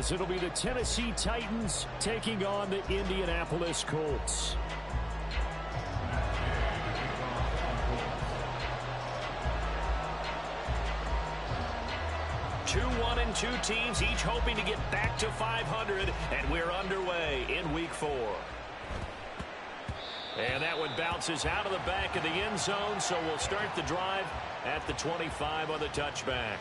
as it'll be the Tennessee Titans taking on the Indianapolis Colts. Two 1-2 teams, each hoping to get back to 500, and we're underway in Week 4. And that one bounces out of the back of the end zone, so we'll start the drive at the 25 on the touchback.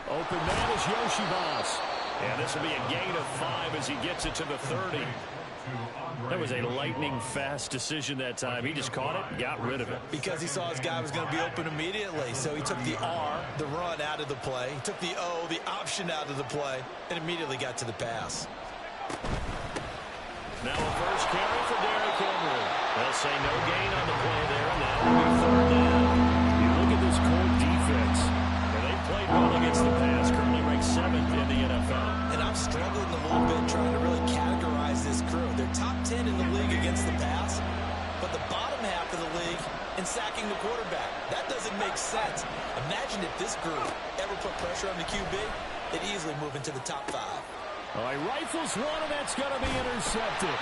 Open man is Yoshibas. And this will be a gain of 5 as he gets it to the 30. That was a lightning-fast decision that time. He just caught it, got rid of it. Because he saw his guy was going to be open immediately. So he took the R, the run, out of the play. He took the O, the option, out of the play, and immediately got to the pass. Now a first carry for Derrick Henry. They'll say no gain on the play there, and that will be 3rd down. You look at this Colt defense. They played well against the pass, currently ranked 7th in the NFL. And I'm struggling a little bit trying to really categorize this crew. They're top 10 in the league against the pass, but the bottom half of the league in sacking the quarterback. That doesn't make sense. Imagine if this group ever put pressure on the QB, they'd easily move into the top 5. All right, rifles one, and that's going to be intercepted.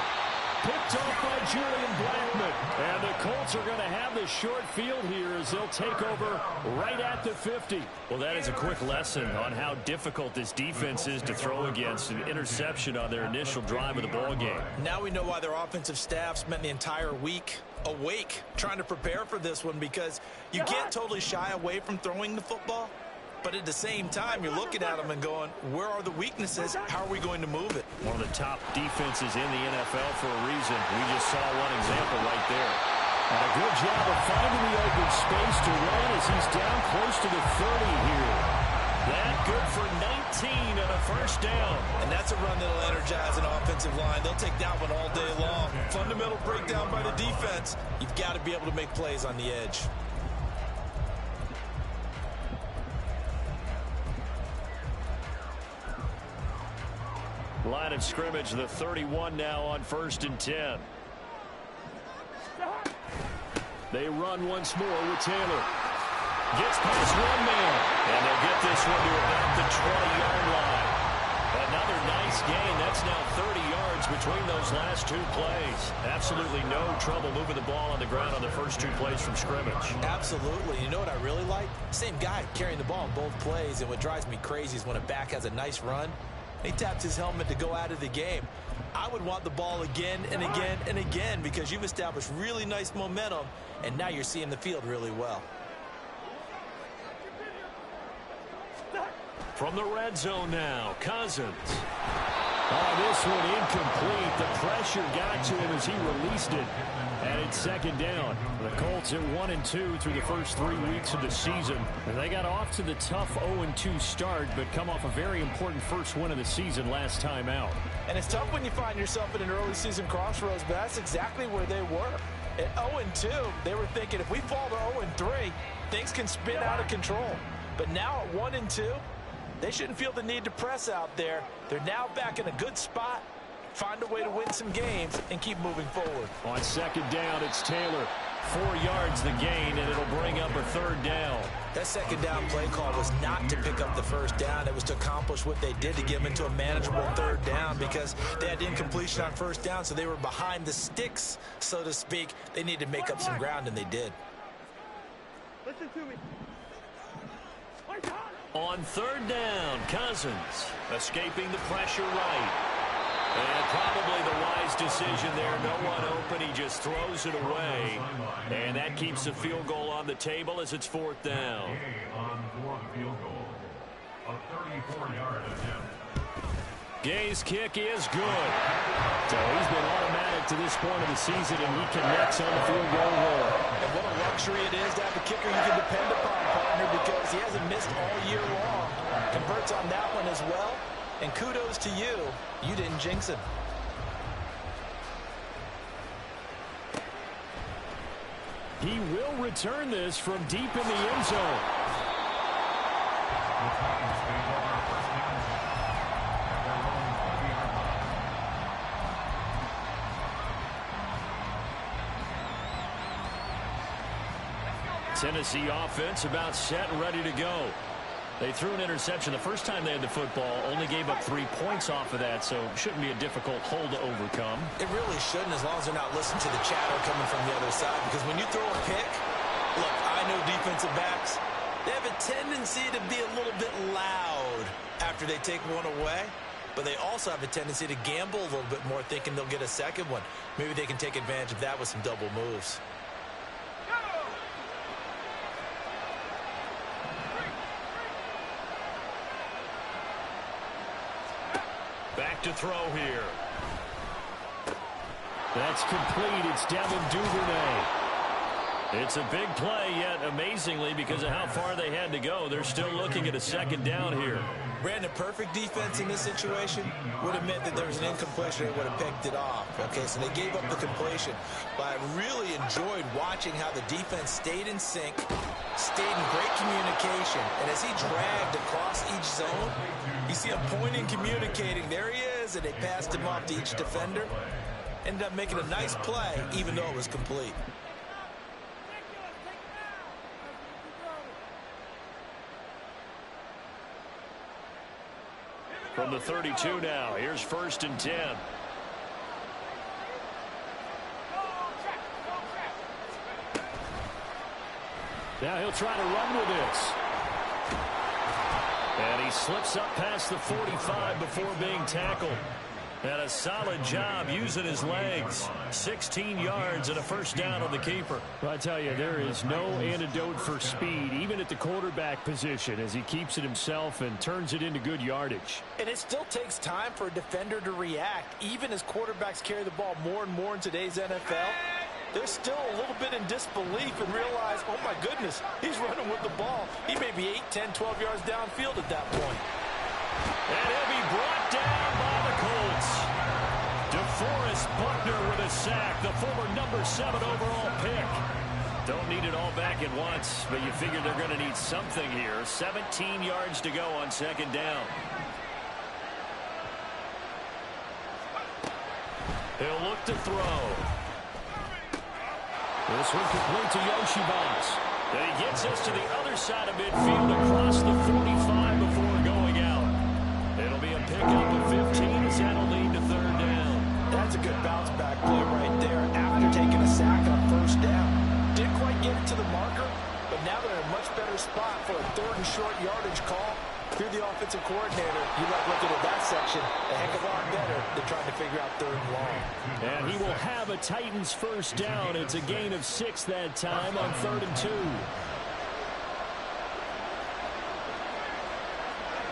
Picked off by Julian Blackmon. And the Colts are going to have the short field here as they'll take over right at the 50. Well, that is a quick lesson on how difficult this defense is to throw against. An interception on their initial drive of the ball game. Now we know why their offensive staff spent the entire week awake trying to prepare for this one, because you can't totally shy away from throwing the football. But at the same time, you're looking at them and going, where are the weaknesses? How are we going to move it? One of the top defenses in the NFL for a reason. We just saw one example right there. And a good job of finding the open space to run as he's down close to the 30 here. That good for 19 on a first down. And that's a run that'll energize an offensive line. They'll take that one all day long. Fundamental breakdown by the defense. You've got to be able to make plays on the edge. Line of scrimmage, the 31 now on 1st and 10. They run once more with Taylor. Gets past one man. And they'll get this one to about the 20-yard line. Another nice gain. That's now 30 yards between those last 2 plays. Absolutely no trouble moving the ball on the ground on the first 2 plays from scrimmage. Absolutely. You know what I really like? Same guy carrying the ball in both plays. And what drives me crazy is when a back has a nice run, he taps his helmet to go out of the game. I would want the ball again and again and again, because you've established really nice momentum, and now you're seeing the field really well. From the red zone now, Cousins. Oh, this one incomplete. The pressure got to him as he released it. And it's 2nd down. The Colts are 1-2 through the first 3 weeks of the season. And they got off to the tough 0-2 start, but come off a very important first win of the season last time out. And it's tough when you find yourself in an early season crossroads, but that's exactly where they were. At 0-2, they were thinking if we fall to 0-3, things can spin out of control. But now at 1-2, they shouldn't feel the need to press out there. They're now back in a good spot. Find a way to win some games and keep moving forward. On 2nd down, it's Taylor. 4 yards the gain, and it'll bring up a 3rd down. That 2nd down play call was not to pick up the 1st down. It was to accomplish what they did, to get them into a manageable 3rd down, because they had incompletion on 1st down, so they were behind the sticks, so to speak. They needed to make up some ground, and they did. Listen to me. On 3rd down, Cousins escaping the pressure right. And probably the wise decision there. No one open. He just throws it away. And that keeps the field goal on the table as it's 4th down. Gay's kick is good. So he's been perfect to this point of the season, and he connects on the field goal roll. And what a luxury it is to have a kicker you can depend upon, partner, because he hasn't missed all year long. Converts on that one as well. And kudos to you. You didn't jinx him. He will return this from deep in the end zone. Tennessee offense about set and ready to go. They threw an interception the first time they had the football, only gave up 3 points off of that, so shouldn't be a difficult hole to overcome. It really shouldn't, as long as they're not listening to the chatter coming from the other side, because when you throw a pick, look, I know defensive backs, they have a tendency to be a little bit loud after they take one away, but they also have a tendency to gamble a little bit more, thinking they'll get a second one. Maybe they can take advantage of that with some double moves. Back to throw here. That's complete. It's Devin Duvernay. It's a big play, yet amazingly, because of how far they had to go, they're still looking at a second down here. Brandon, perfect defense in this situation would have meant that there was an incompletion. They would have picked it off. Okay, so they gave up the completion. But I really enjoyed watching how the defense stayed in sync, stayed in great communication. And as he dragged across each zone, you see him pointing, communicating. There he is, and they passed him off to each defender. Ended up making a nice play, even though it was complete. From the 32 now, here's 1st and 10. Now he'll try to run with this. And he slips up past the 45 before being tackled. And a solid job using his legs. 16 yards and a first down on the keeper. Well, I tell you, there is no antidote for speed, even at the quarterback position, as he keeps it himself and turns it into good yardage. And it still takes time for a defender to react, even as quarterbacks carry the ball more and more in today's NFL. They're still a little bit in disbelief and realize, oh my goodness, he's running with the ball. He may be 8, 10, 12 yards downfield at that point. And he'll be brought down by the Colts. DeForest Buckner with a sack, the former number 7 overall pick. Don't need it all back at once, but you figure they're going to need something here. 17 yards to go on second down. He'll look to throw. This one complete to Yoshibans. Then he gets us to the other side of midfield across the 45 before going out. It'll be a pickup of 15 as that'll lead to third down. That's a good bounce back play right there after taking a sack on first down. Didn't quite get it to the marker, but now they're in a much better spot for a 3rd and short yardage call. Through the offensive coordinator, you like looking at that section a heck of a lot better than trying to figure out 3rd and long. And he will have a Titans first down. It's a gain of 6 that time on 3rd and 2.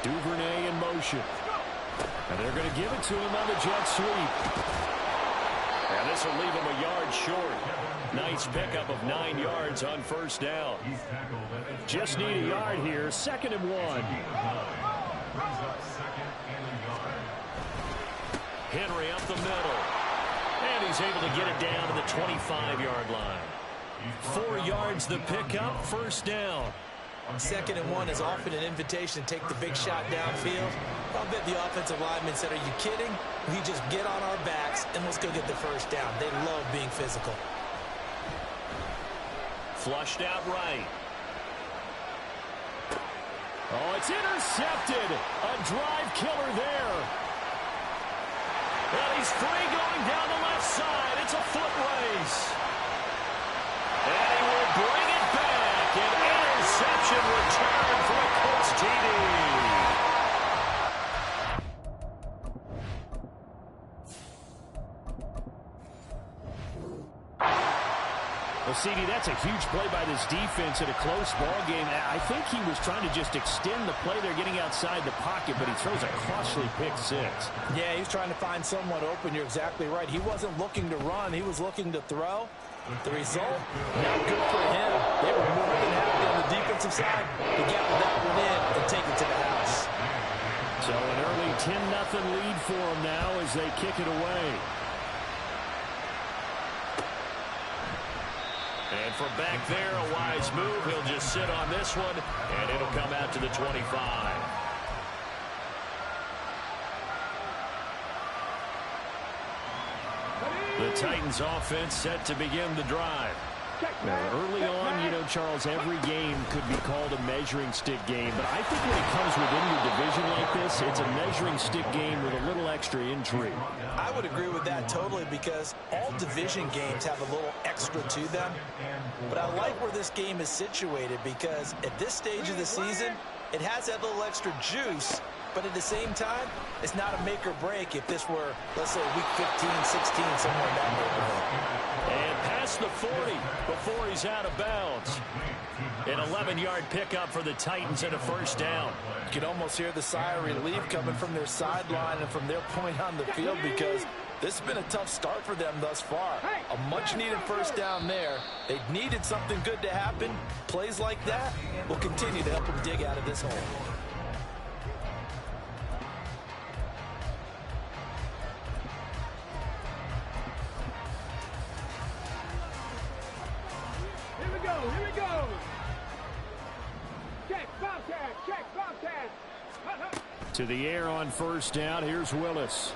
Duvernay in motion. And they're going to give it to him on the jet sweep. And this will leave him a yard short. Nice pickup of 9 yards on first down. Just need a yard here. 2nd and 1. Henry up the middle. And he's able to get it down to the 25-yard line. 4 yards the pickup, first down. 2nd and 1 is often an invitation to take the big shot downfield. I'll bet the offensive lineman said, are you kidding? We just get on our backs and let's go get the first down. They love being physical. Flushed out right. Oh, it's intercepted. A drive killer there. And he's free going down the left side. It's a foot race. And he will bring it back. An interception return for a Colts TD. Well, CD, that's a huge play by this defense in a close ball game. I think he was trying to just extend the play there, getting outside the pocket, but he throws a costly pick six. Yeah, he's trying to find someone open. You're exactly right. He wasn't looking to run. He was looking to throw. The result, not good for him. They were more than happy on the defensive side to get that one in and take it to the house. So an early 10-0 lead for them now as they kick it away. And from back there, a wise move. He'll just sit on this one, and it'll come out to the 25. The Titans offense set to begin the drive. Now, early on, you know, Charles, every game could be called a measuring stick game, but I think when it comes within your division like this, it's a measuring stick game with a little extra intrigue. I would agree with that totally, because all division games have a little extra to them. But I like where this game is situated, because at this stage of the season, it has that little extra juice, but at the same time, it's not a make or break if this were, let's say, week 15, 16, somewhere in that neighborhood. And past the 40 before he's out of bounds. An 11-yard pickup for the Titans and a first down. You can almost hear the sigh of relief coming from their sideline and from their point on the field, because this has been a tough start for them thus far. A much-needed first down there. They needed something good to happen. Plays like that will continue to help them dig out of this hole. Here we go. Check, Bobcat. To the air on first down. Here's Willis.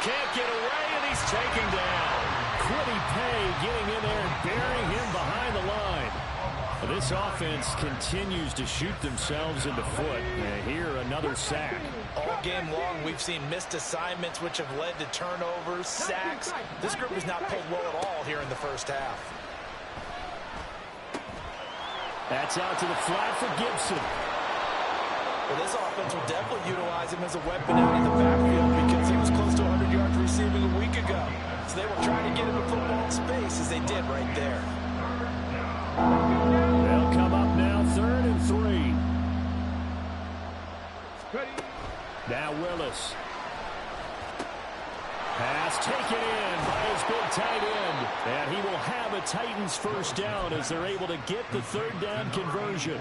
Can't get away, and he's taken down. Quiddy Pay getting in there and burying him behind the line. This offense continues to shoot themselves in the foot. And here, another sack. All game long, we've seen missed assignments, which have led to turnovers, sacks. This group has not played well at all here in the first half. That's out to the flat for Gibson. Well, this offense will definitely utilize him as a weapon out in the backfield, because he was close to 100 yards receiving a week ago. So they will try to get him a football in space, as they did right there. They'll come up now, 3rd and 3. Now Willis. Pass taken in by his big tight end. And he will have a Titans first down as they're able to get the 3rd down conversion.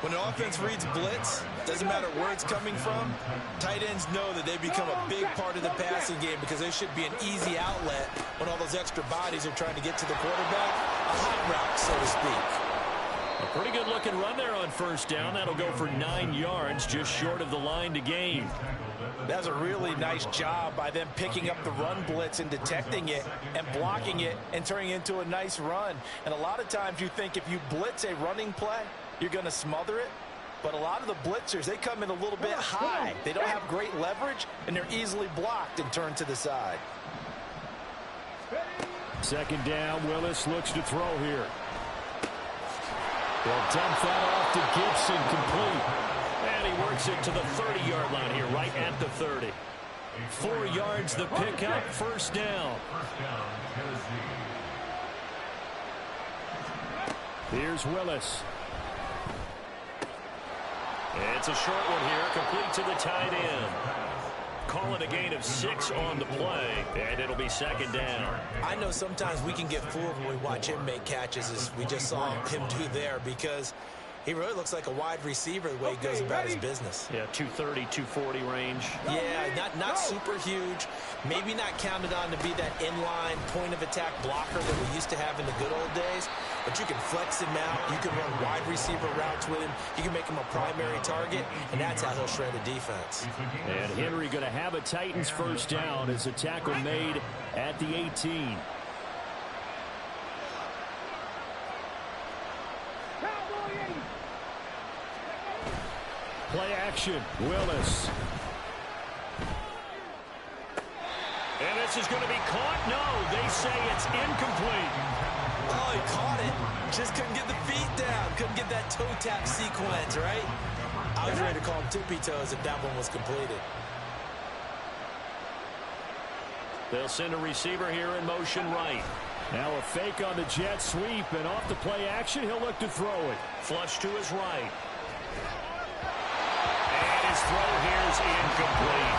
When an offense reads blitz, doesn't matter where it's coming from, tight ends know that they become a big part of the passing game, because they should be an easy outlet when all those extra bodies are trying to get to the quarterback. A hot route, so to speak. A pretty good looking run there on first down. That'll go for 9 yards, just short of the line to gain. That's a really nice job by them picking up the run blitz and detecting it and blocking it and turning it into a nice run. And a lot of times you think if you blitz a running play, you're going to smother it. But a lot of the blitzers, they come in a little bit high. They don't have great leverage, and they're easily blocked and turned to the side. 2nd down, Willis looks to throw here. They'll dump that off to Gibson, complete. And he works it to the 30-yard line here, right at the 30. 4 yards the pickup, first down. Here's Willis. It's a short one here, complete to the tight end. Call it a gain of 6 on the play, and it'll be 2nd down. I know sometimes we can get fooled when we watch him make catches, as we just saw him do there, because he really looks like a wide receiver the way he goes about his business. Yeah, 230, 240 range. Yeah, not super huge. Maybe not counted on to be that inline point-of-attack blocker that we used to have in the good old days. But you can flex him out. You can run wide receiver routes with him. You can make him a primary target, and that's how he'll shred a defense. And Henry going to have a Titans first down as a tackle made at the 18. Play action, Willis. And this is going to be caught. No, they say it's incomplete. Oh, he caught it. Just couldn't get the feet down. Couldn't get that toe tap sequence, right? I was ready to call him tippy toes if that one was completed. They'll send a receiver here in motion right. Now a fake on the jet sweep, and off the play action, he'll look to throw it. Flush to his right. And his throw here is incomplete.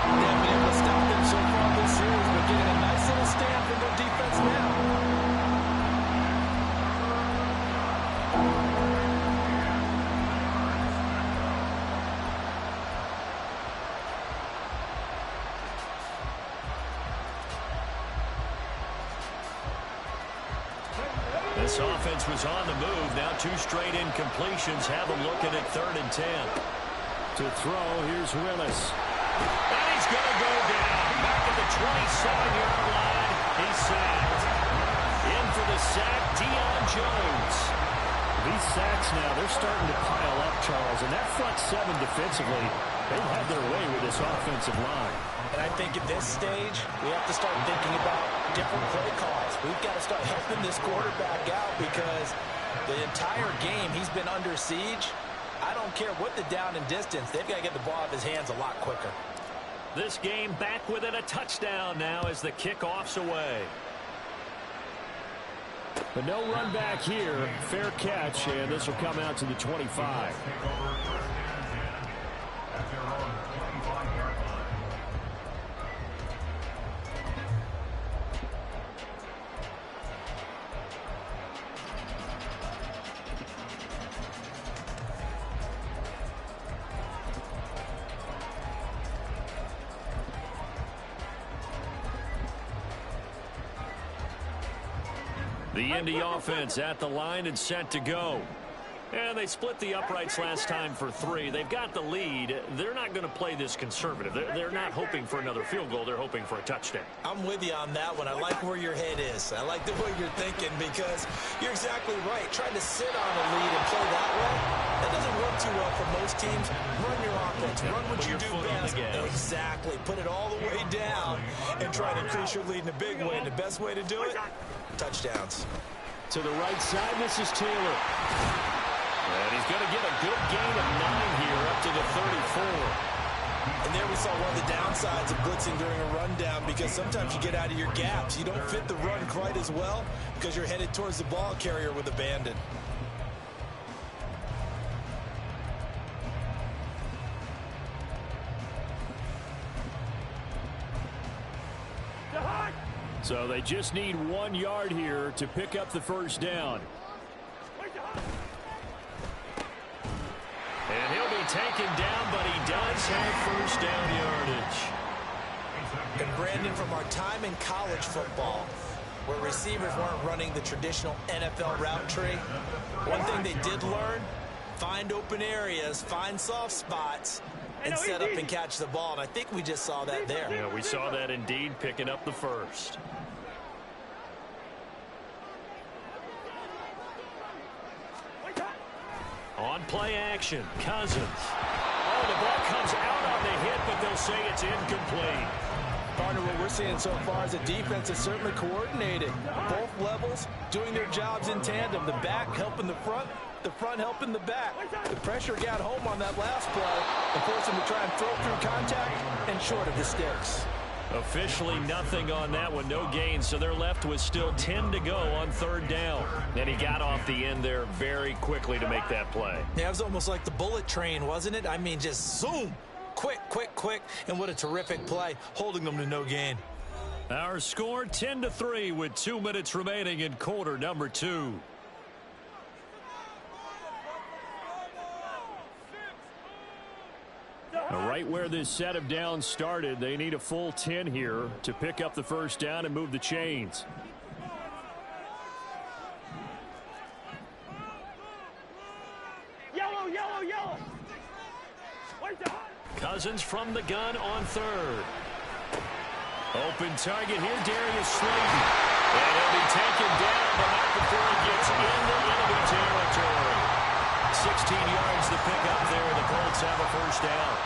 They haven't been able to stop them so far this series, but getting a nice little stand from their defense now. This offense was on the move. Now 2 straight incompletions. Have them looking at 3rd and 10. To throw, here's Willis. And he's going to go down. Back at the 27-yard line. He's sacked. In for the sack, Deion Jones. These sacks now, they're starting to pile up, Charles. And that front 7 defensively, they've had their way with this offensive line. And I think at this stage, we have to start thinking about different play calls. We've got to start helping this quarterback out because the entire game he's been under siege. I don't care what the down and distance. They've got to get the ball out of his hands a lot quicker. This game back within a touchdown now as the kickoff's away. But no run back here. Fair catch, and this will come out to the 25. The Indy offense at the line and set to go. And they split the uprights last time for 3. They've got the lead. They're not going to play this conservative. They're not hoping for another field goal. They're hoping for a touchdown. I'm with you on that one. I like where your head is. I like the way you're thinking because you're exactly right. Trying to sit on a lead and play that way, that doesn't work too well for most teams. Run your offense. Run what you do best. Exactly. Put it all the way down and try to increase your lead in a big way. And the best way to do it, touchdowns. To the right side, this is Taylor. And he's going to get a good gain of 9 here up to the 34. And there we saw one of the downsides of blitzing during a rundown because sometimes you get out of your gaps. You don't fit the run quite as well because you're headed towards the ball carrier with abandon. So they just need 1 yard here to pick up the first down. And he'll be taken down, but he does have first down yardage. And Brandon, from our time in college football, where receivers weren't running the traditional NFL route tree, one thing they did learn, find open areas, find soft spots, and set up and catch the ball. And I think we just saw that there. Yeah, we saw that indeed, picking up the first. On play action, Cousins. Oh, the ball comes out on the hit, but they'll say it's incomplete. Partner, what we're seeing so far is the defense is certainly coordinated. Both levels doing their jobs in tandem. The back helping the front helping the back. The pressure got home on that last play and forced him to try and throw through contact and short of the sticks. Officially nothing on that one, no gain, so they're left with still 10 to go on 3rd down. And he got off the end there very quickly to make that play. Yeah, it was almost like the bullet train, wasn't it? I mean, just zoom, quick, and what a terrific play, holding them to no gain. Our score 10-3 with 2 minutes remaining in quarter number 2. Right where this set of downs started, they need a full 10 here to pick up the first down and move the chains. Yellow. Cousins from the gun on 3rd. Open target here, Darius Slayton. And he'll be taken down, but not before he gets into enemy territory. 16 yards to pick up there. The Colts have a first down.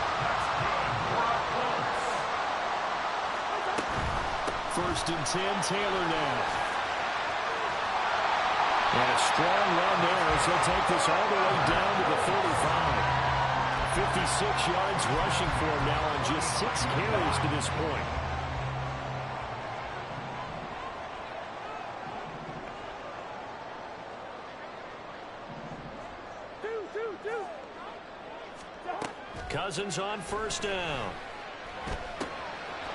1st and 10, Taylor now. And a strong run there as he'll take this all the way down to the 35. 56 yards rushing for him now on just 6 carries to this point. Cousins on first down.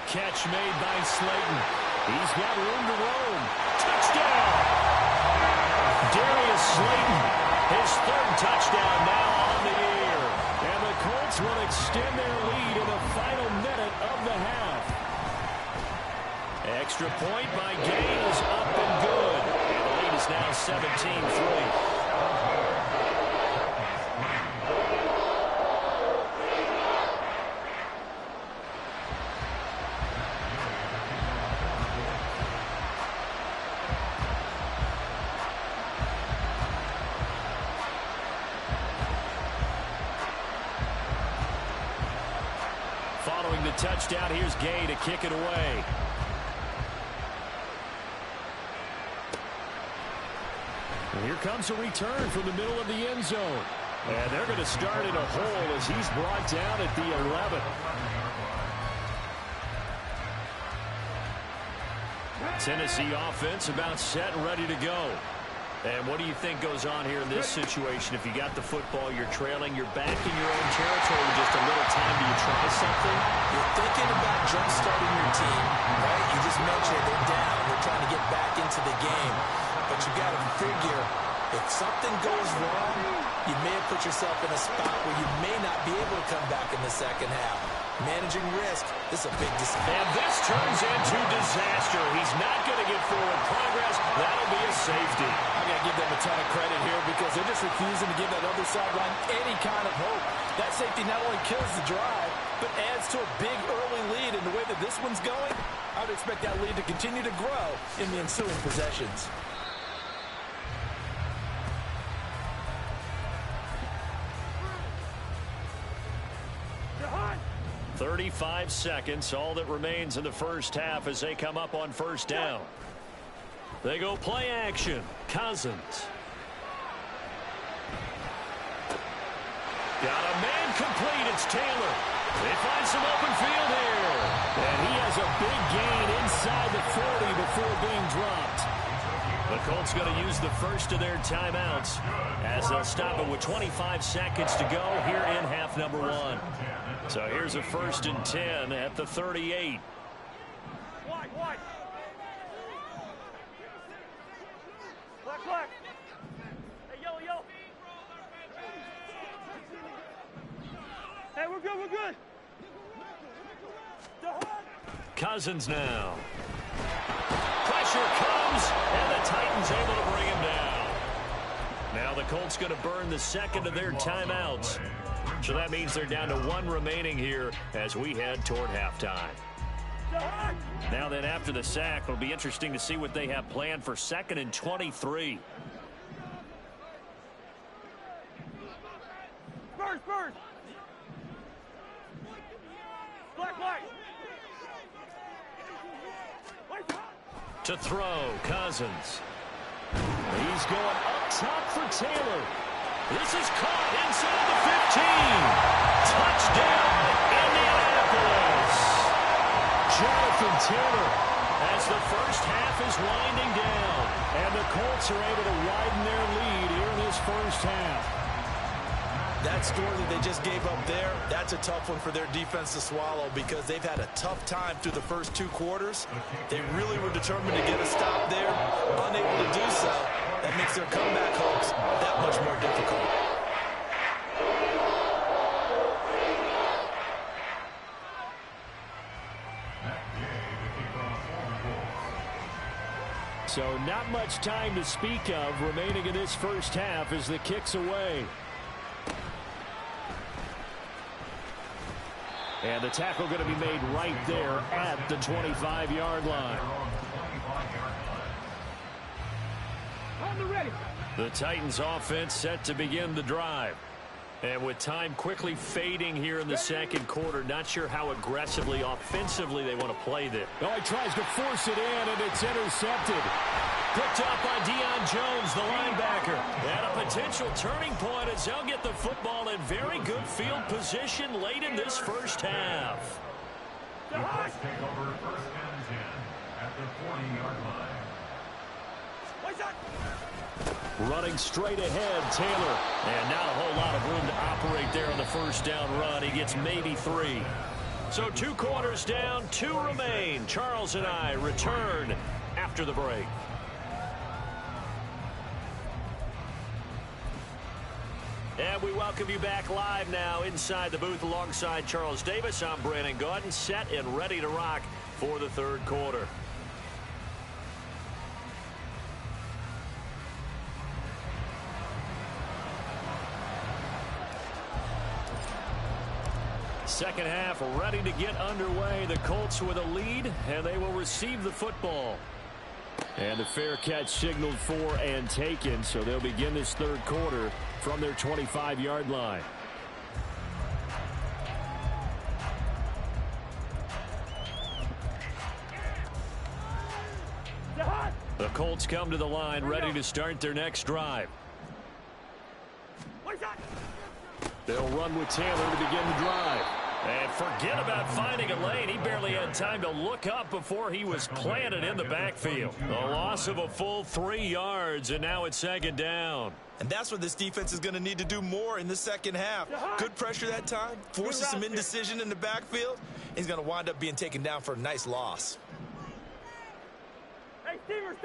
Catch made by Slayton. He's got room to roam. Touchdown! Darius Slayton, his third touchdown now on the year. And the Colts will extend their lead in the final minute of the half. Extra point by Gay is up and good. And the lead is now 17-3. Following the touchdown, here's Gay to kick it away. And here comes a return from the middle of the end zone. And they're going to start in a hole as he's brought down at the 11. Tennessee offense about set and ready to go. And what do you think goes on here in this situation? If you got the football, you're trailing, you're back in your own territory with just a little time. Do you try something? You're thinking about jump-starting your team, right? You just mentioned they're down. They're trying to get back into the game. But you got to figure, if something goes wrong, you may have put yourself in a spot where you may not be able to come back in the second half. Managing risk, this is a big decision. And this turns into disaster. He's not going to get forward progress. That'll be a safety. I got to give them a ton of credit here because they're just refusing to give that other sideline any kind of hope. That safety not only kills the drive, but adds to a big early lead. In the way that this one's going, I would expect that lead to continue to grow in the ensuing possessions. 35 seconds, all that remains in the first half as they come up on first down. They go play action. Cousins. Got a man complete. It's Taylor. They find some open field here. And he has a big gain inside the 40 before being dropped. The Colts going to use the first of their timeouts as they'll stop it with 25 seconds to go here in half number one. So here's a 1st and 10 at the 38. Black. Hey, yellow. Hey, we're good. Cousins now. Pressure comes, and the Titans able to bring him down. Now the Colts going to burn the second of their timeouts. So that means they're down to one remaining here as we head toward halftime. Now then, after the sack, it'll be interesting to see what they have planned for 2nd and 23. Spurs. Black. To throw, Cousins. He's going up top for Taylor. This is caught inside the 15. Touchdown, Indianapolis. Jonathan Taylor as the first half is winding down. And the Colts are able to widen their lead here in this first half. That score that they just gave up there, that's a tough one for their defense to swallow because they've had a tough time through the first 2 quarters. They really were determined to get a stop there, unable to do so. That makes their comeback hopes that much more difficult. So not much time to speak of remaining in this first half as the kick's away. And the tackle going to be made right there at the 25-yard line. On the ready. The Titans offense set to begin the drive. And with time quickly fading here in the second quarter, not sure how aggressively, offensively they want to play this. Oh, he tries to force it in, and it's intercepted. Picked up by Deion Jones, the linebacker. And a potential turning point as they'll get the football in very good field position late in this first half. The Colts take over 1st and 10 at the 40-yard line. What's that? Running straight ahead, Taylor. And not a whole lot of room to operate there on the first down run. He gets maybe 3. So 2 quarters down, 2 remain. Charles and I return after the break. And we welcome you back live now inside the booth alongside Charles Davis. I'm Brandon Gaudin, set and ready to rock for the third quarter. Second half ready to get underway. The Colts with a lead, and they will receive the football. And the fair catch signaled for and taken, so they'll begin this third quarter from their 25-yard line. The Colts come to the line ready to start their next drive. They'll run with Taylor to begin the drive. And forget about finding a lane. He barely had time to look up before he was planted in the backfield. A loss of a full 3 yards, and now it's second down. And that's what this defense is going to need to do more in the second half. Good pressure that time, forces some indecision in the backfield. He's going to wind up being taken down for a nice loss. Hey, steamer.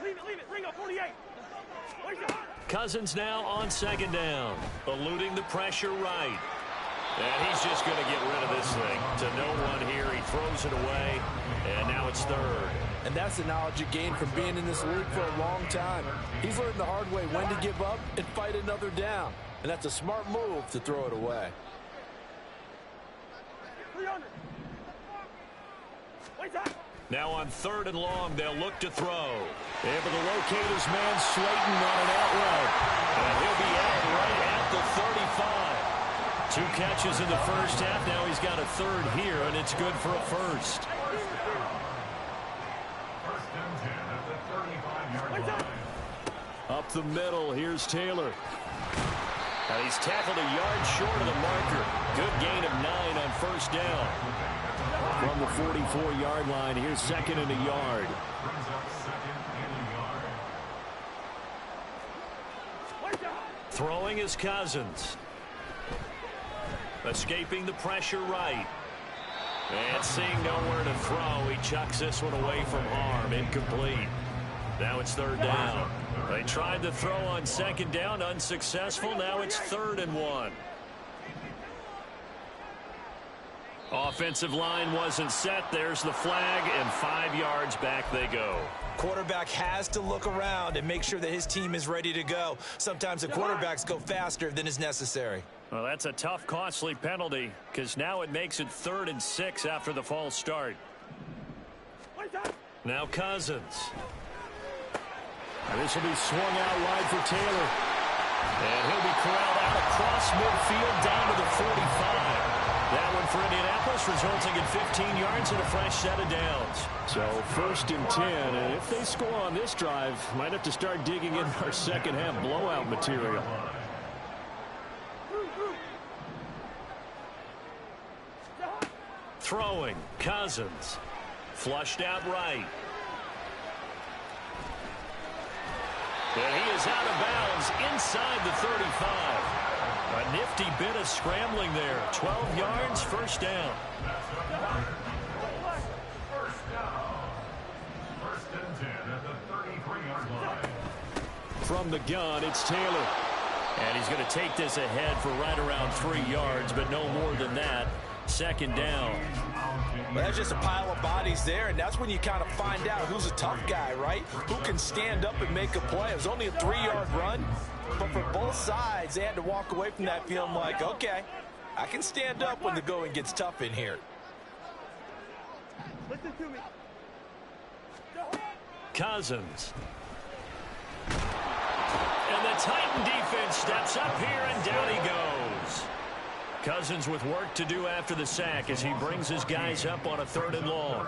Leave it. Ring up 48. Cousins now on second down, eluding the pressure right. And he's just going to get rid of this thing to no one here. He throws it away, and now it's third. And that's the knowledge you gain from being in this league for a long time. He's learned the hard way when to give up and fight another down. And that's a smart move to throw it away. 300. Now on third and long, they'll look to throw. Able to locate his man Slayton on an out route. And he'll be out right at the 35. 2 catches in the first half. Now he's got a third here, and it's good for a first. First and 10 at the 35-yard line. Up the middle, here's Taylor. And he's tackled a yard short of the marker. Good gain of 9 on first down. From the 44-yard line, here's second and a yard. Brings up second and a yard. Throwing is Cousins. Escaping the pressure right. And seeing nowhere to throw, he chucks this one away from harm. Incomplete. Now it's third down. They tried to throw on second down, unsuccessful. Now it's 3rd and 1. Offensive line wasn't set. There's the flag, and 5 yards back they go. Quarterback has to look around and make sure that his team is ready to go. Sometimes the quarterbacks go faster than is necessary. Well, that's a tough, costly penalty, because now it makes it 3rd and 6 after the false start. Now Cousins. And this will be swung out wide for Taylor. And he'll be corralled out across midfield down to the 45. That one for Indianapolis, resulting in 15 yards and a fresh set of downs. So 1st and 10, and if they score on this drive, might have to start digging in our second half blowout material. Throwing, Cousins. Flushed out right. And he is out of bounds inside the 35. A nifty bit of scrambling there. 12 yards, first down. First down. 1st and 10 at the 33-yard line. From the gun, it's Taylor. And he's going to take this ahead for right around 3 yards, but no more than that. Second down. Well, that's just a pile of bodies there, and that's when you kind of find out who's a tough guy, right? Who can stand up and make a play. It was only a 3-yard run, but for both sides, they had to walk away from that feeling like, okay, I can stand up when the going gets tough in here. Listen to me. Cousins. And the Titan defense steps up here, and down he goes. Cousins with work to do after the sack as he brings his guys up on a 3rd and long.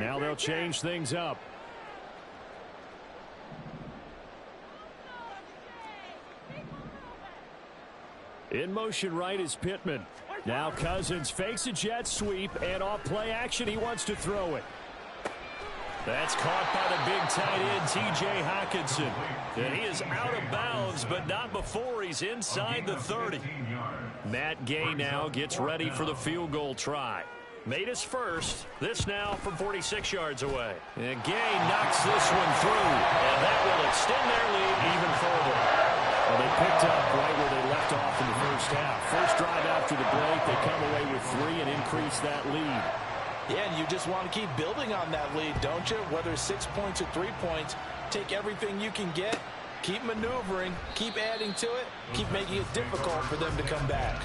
Now they'll change things up. In motion right is Pittman. Now Cousins fakes a jet sweep, and off play action, he wants to throw it. That's caught by the big tight end, T.J. Hockenson. And he is out of bounds, but not before he's inside the 30. Matt Gay now gets ready for the field goal try. Made his first. This now from 46 yards away. And Gay knocks this one through. And that will extend their lead even further. Well, they picked up right where they left off in the first half. First drive after the break, they come away with 3 and increase that lead. Yeah, and you just want to keep building on that lead, don't you? Whether 6 points or 3 points, take everything you can get, keep maneuvering, keep adding to it, keep making it difficult for them to come back.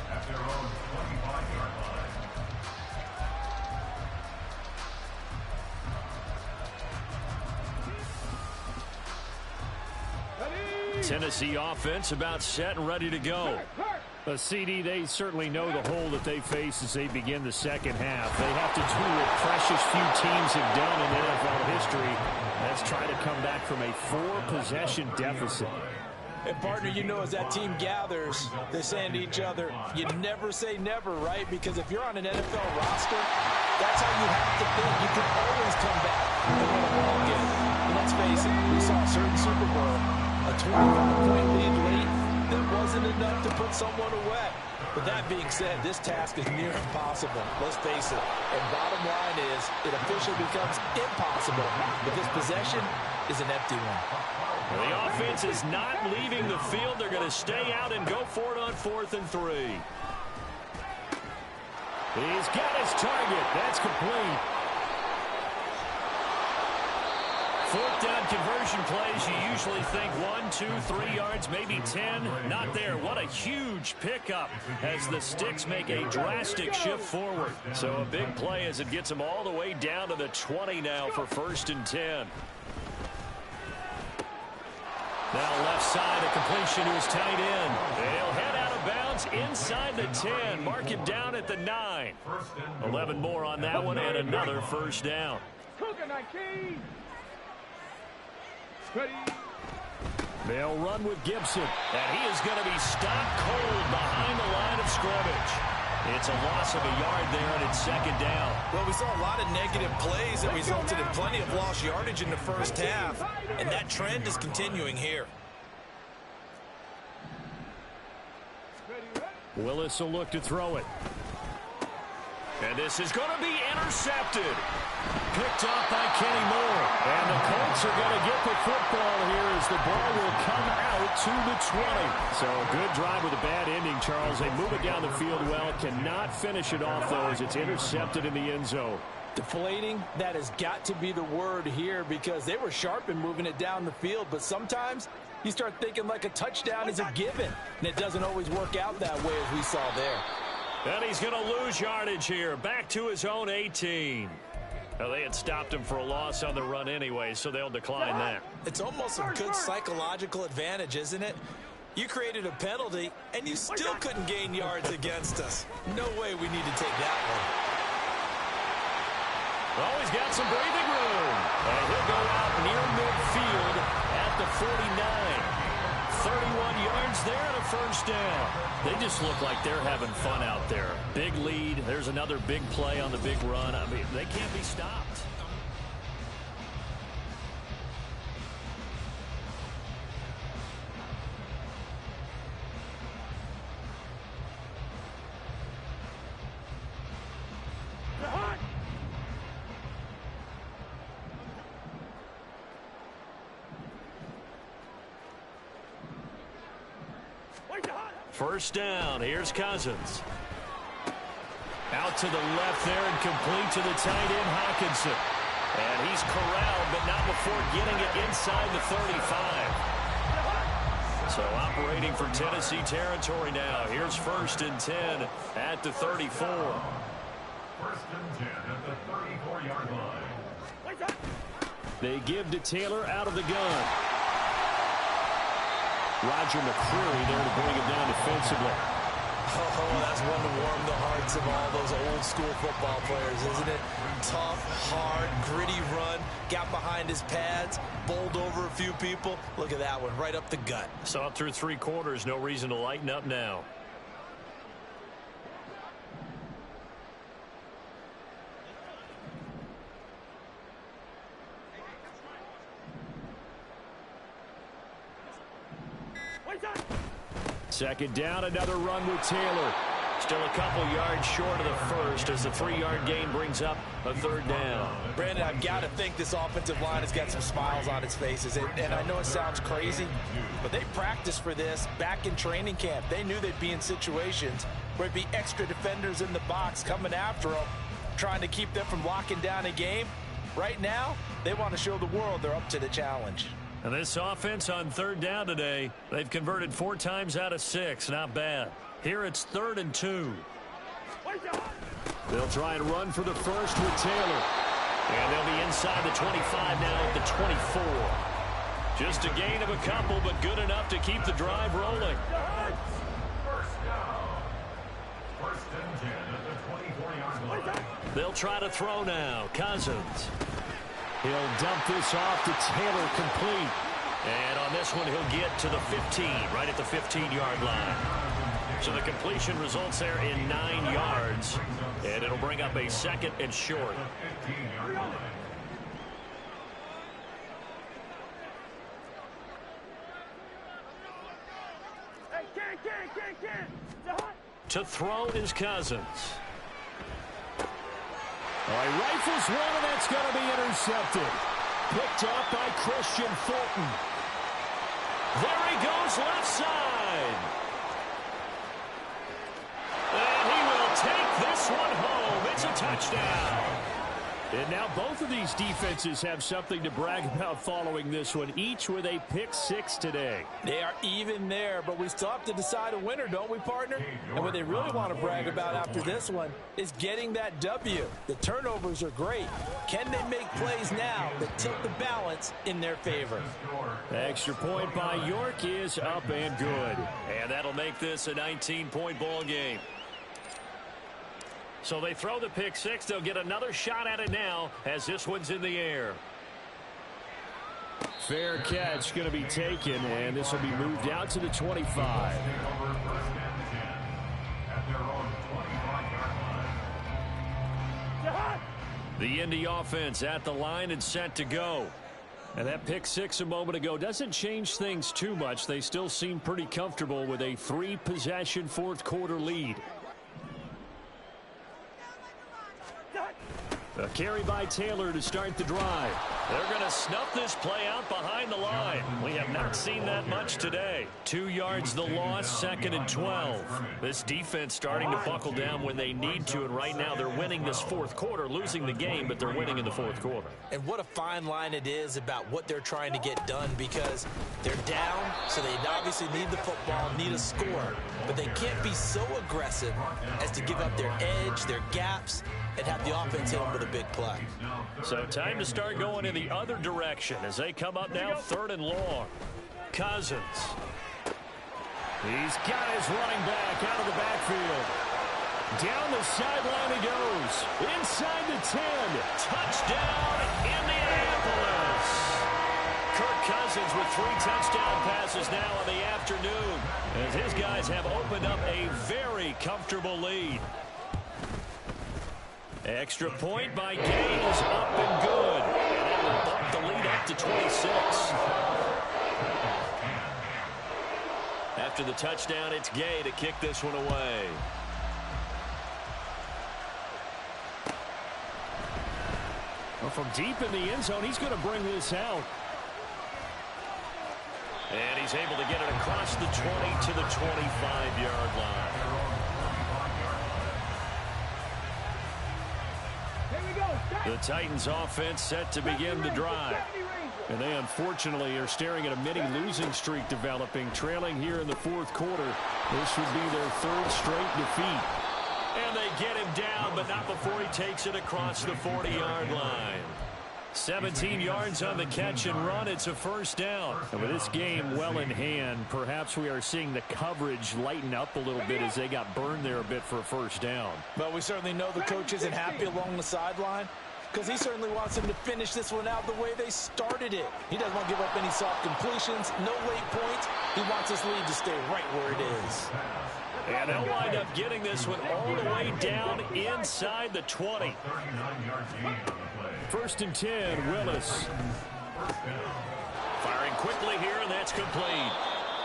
At their own 25-yard line. Tennessee offense about set and ready to go. CD, they certainly know the hole that they face as they begin the second half. They have to do what precious few teams have done in NFL history. That's try to come back from a 4-possession deficit. And, partner, you know, as that team gathers, they're saying to each other, you never say never, right? Because if you're on an NFL roster, that's how you have to think. You can always come back and win a ball game. And let's face it, we saw a certain Super Bowl, a 25-point lead late, that wasn't enough to put someone away. But that being said, this task is near impossible. Let's face it. And bottom line is, it officially becomes impossible if this possession is an empty one. The offense is not leaving the field. They're going to stay out and go for it on 4th and 3. He's got his target. That's complete. 4th down conversion plays, you usually think 1, 2, 3 yards, maybe 10. Not there. What a huge pickup as the Sticks make a drastic shift forward. So a big play as it gets them all the way down to the 20 now for 1st and 10. Now left side, a completion to his tight end. They'll head out of bounds inside the 10. Mark him down at the 9. 11 more on that one and another first down. They'll run with Gibson, and he is going to be stopped cold behind the line of scrimmage. It's a loss of a yard there, and it's 2nd down. Well, we saw a lot of negative plays that resulted in plenty of lost yardage in the first half, and that trend is continuing here. Willis will look to throw it. And this is going to be intercepted. Picked off by Kenny Moore. And the Colts are going to get the football here as the ball will come out to the 20. So a good drive with a bad ending, Charles. They move it down the field well. Cannot finish it off, though, as it's intercepted in the end zone. Deflating, that has got to be the word here because they were sharp in moving it down the field. But sometimes you start thinking like a touchdown is a given. And it doesn't always work out that way as we saw there. And he's going to lose yardage here. Back to his own 18. Now, they had stopped him for a loss on the run anyway, so they'll decline that. It's almost a good psychological advantage, isn't it? You created a penalty, and you still couldn't gain yards against us. No way we need to take that one. Oh, he's got some breathing room. And he'll go out near midfield at the 49. 31 yards there and a first down. They just look like they're having fun out there. Big lead. There's another big play on the big run. I mean, they can't be stopped. First down. Here's Cousins. Out to the left there and complete to the tight end, Hockenson. And he's corralled, but not before getting it inside the 35. So operating for Tennessee territory now. Here's 1st and 10 at the 34. 1st and 10 at the 34-yard line. They give to Taylor out of the gun. Roger McCreary there to bring him down defensively. Oh, that's one to warm the hearts of all those old school football players, isn't it? Tough, hard, gritty run. Got behind his pads, bowled over a few people. Look at that one, right up the gut. Saw it through 3 quarters. No reason to lighten up now. Second down, another run with Taylor. Still a couple yards short of the first as the 3-yard gain brings up a third down. Brandon, I've got to think this offensive line has got some smiles on its faces. And I know it sounds crazy, but they practiced for this back in training camp. They knew they'd be in situations where it'd be extra defenders in the box coming after them, trying to keep them from locking down a game. Right now, they want to show the world they're up to the challenge. And this offense on third down today, they've converted 4 times out of 6. Not bad. Here it's 3rd and 2. They'll try and run for the first with Taylor. And they'll be inside the 25 now at the 24. Just a gain of a couple, but good enough to keep the drive rolling. First down. First and 10 at the 24-yard line. They'll try to throw now. Cousins. He'll dump this off to Taylor, complete. And on this one, he'll get to the 15, right at the 15-yard line. So the completion results there in 9 yards, and it'll bring up a 2nd and short. To throw is Cousins. He rifles one, and that's going to be intercepted. Picked up by Christian Fulton. There he goes, left side. And he will take this one home. It's a touchdown. And now both of these defenses have something to brag about following this one, each with a pick-6 today. They are even there, but we still have to decide a winner, don't we, partner? And what they really want to brag about after this one is getting that W. The turnovers are great. Can they make plays now that tilt the balance in their favor? The extra point by York is up and good. And that'll make this a 19-point ball game. So they throw the pick-6. They'll get another shot at it now as this one's in the air. Fair catch going to be taken, and this will be moved out to the 25. The Indy offense at the line and set to go. And that pick-6 a moment ago doesn't change things too much. They still seem pretty comfortable with a 3-possession fourth-quarter lead. A carry by Taylor to start the drive. They're going to snuff this play out behind the line. We have not seen that much today. 2 yards the loss, 2nd and 12. This defense starting to buckle down when they need to, and right now they're winning this fourth quarter, losing the game, but they're winning in the fourth quarter. And what a fine line it is about what they're trying to get done, because they're down, so they obviously need the football, need a score, but they can't be so aggressive as to give up their edge, their gaps, and have the offense hit them with a big play. So time to start going in the other direction as they come up now 3rd and long. Cousins. He's got his running back out of the backfield. Down the sideline he goes. Inside the 10. Touchdown, Indianapolis. Kirk Cousins with 3 touchdown passes now in the afternoon, as his guys have opened up a very comfortable lead. Extra point by Gay is up and good. And that will bump the lead up to 26. After the touchdown, it's Gay to kick this one away. Well, from deep in the end zone, he's going to bring this out. And he's able to get it across the 20 to the 25-yard line. The Titans offense set to begin the drive. And they unfortunately are staring at a mini losing streak developing, trailing here in the fourth quarter. This would be their 3rd straight defeat. And they get him down, but not before he takes it across the 40-yard line. 17 yards on the catch and run. It's a first down. And with this game well in hand, perhaps we are seeing the coverage lighten up a little bit as they got burned there a bit for a first down. But we certainly know the coach isn't happy along the sideline, because he certainly wants them to finish this one out the way they started it. He doesn't want to give up any soft completions, no late points. He wants his lead to stay right where it is. And they'll wind up getting this one all the way down inside the 20. 1st and 10, Willis. Firing quickly here, and that's complete.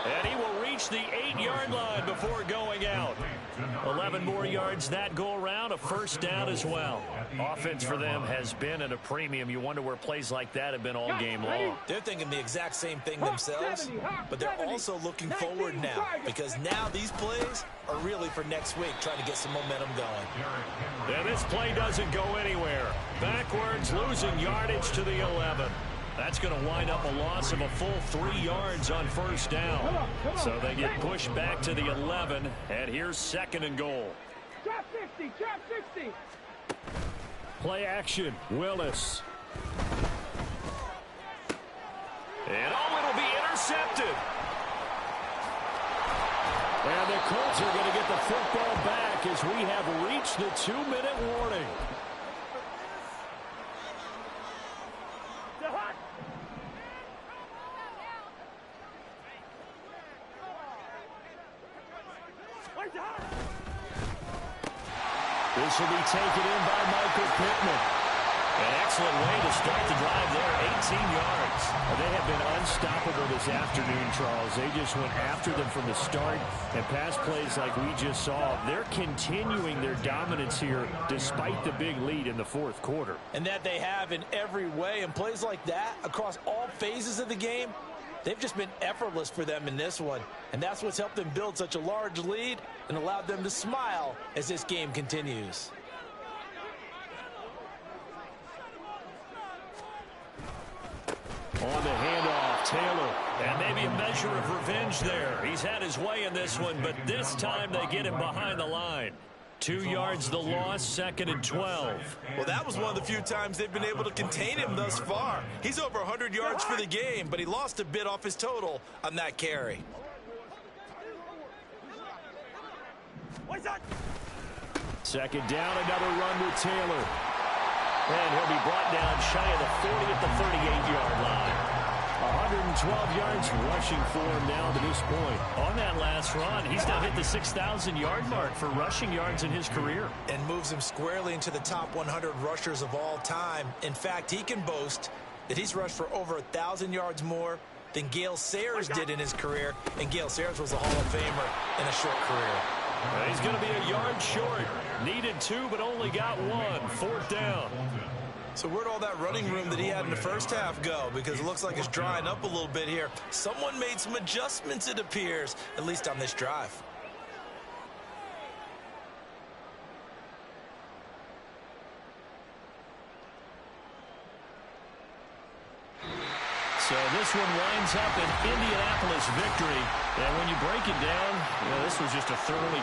And he will reach the 8-yard line before going out. 11 more yards that go around, a first down as well. Offense for them has been at a premium. You wonder where plays like that have been all game long. They're thinking the exact same thing themselves, but they're also looking forward now because now these plays are really for next week, trying to get some momentum going. And this play doesn't go anywhere. Backwards, losing yardage to the 11. That's going to wind up a loss of a full 3 yards on first down. So they get pushed back to the 11, and here's 2nd and goal. Trap 60, trap 60. Play action, Willis. And it'll be intercepted. And the Colts are going to get the football back as we have reached the 2-minute warning. This will be taken in by Michael Pittman. An excellent way to start the drive there, 18 yards. They have been unstoppable this afternoon, Charles. They just went after them from the start, and pass plays like we just saw. They're continuing their dominance here despite the big lead in the 4th quarter. And that they have in every way, and plays like that across all phases of the game, they've just been effortless for them in this one. And that's what's helped them build such a large lead and allowed them to smile as this game continues. On the handoff, Taylor. And maybe a measure of revenge there. He's had his way in this one, but this time they get him behind the line. 2 yards the loss, 2nd and 12. Well, that was one of the few times they've been able to contain him thus far. He's over 100 yards for the game, but he lost a bit off his total on that carry. Second down, another run with Taylor. And he'll be brought down shy of the 40 at the 38-yard line. 112 yards rushing for him now to this point. On that last run, he's now hit the 6,000-yard mark for rushing yards in his career. And moves him squarely into the top 100 rushers of all time. In fact, he can boast that he's rushed for over 1,000 yards more than Gale Sayers did in his career. And Gale Sayers was a Hall of Famer in a short career. He's going to be a yard short. Needed 2, but only got 1. 4th down. So where'd all that running room that he had in the first half go? Because it looks like it's drying up a little bit here. Someone made some adjustments, it appears, at least on this drive. So this one winds up an Indianapolis victory. And when you break it down, this was just a thoroughly